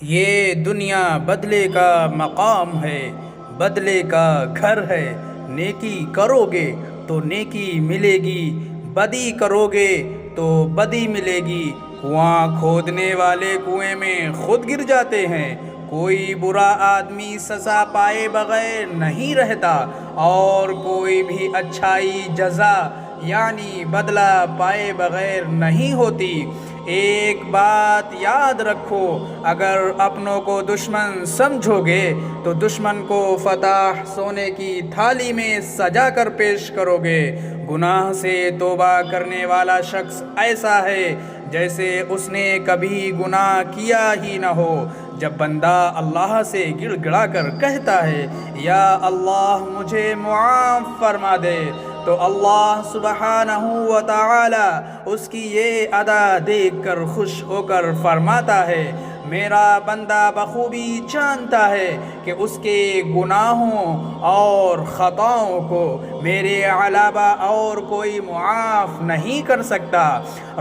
یہ دنیا بدلے کا مقام ہے، بدلے کا گھر ہے۔ نیکی کرو گے تو نیکی ملے گی، بدی کرو گے تو بدی ملے گی۔ کنواں کھودنے والے کنویں میں خود گر جاتے ہیں۔ کوئی برا آدمی سزا پائے بغیر نہیں رہتا، اور کوئی بھی اچھائی جزا یعنی بدلہ پائے بغیر نہیں ہوتی۔ ایک بات یاد رکھو، اگر اپنوں کو دشمن سمجھو گے تو دشمن کو فتح سونے کی تھالی میں سجا کر پیش کرو گے۔ گناہ سے توبہ کرنے والا شخص ایسا ہے جیسے اس نے کبھی گناہ کیا ہی نہ ہو۔ جب بندہ اللہ سے گڑ گڑا کر کہتا ہے یا اللہ مجھے معاف فرما دے، تو اللہ سبحانہ و تعالی اس کی یہ ادا دیکھ کر خوش ہو کر فرماتا ہے میرا بندہ بخوبی جانتا ہے کہ اس کے گناہوں اور خطاؤں کو میرے علاوہ اور کوئی معاف نہیں کر سکتا۔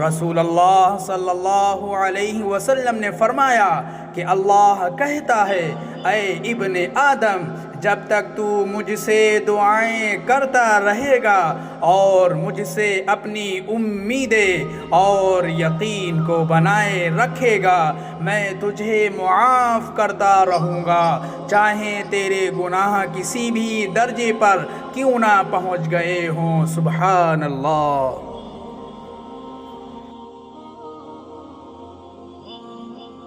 رسول اللہ صلی اللہ علیہ وسلم نے فرمایا کہ اللہ کہتا ہے اے ابن آدم، جب تک تو مجھ سے دعائیں کرتا رہے گا اور مجھ سے اپنی امیدیں اور یقین کو بنائے رکھے گا، میں تجھے معاف کرتا رہوں گا، چاہے تیرے گناہ کسی بھی درجے پر کیوں نہ پہنچ گئے ہوں۔ سبحان اللہ۔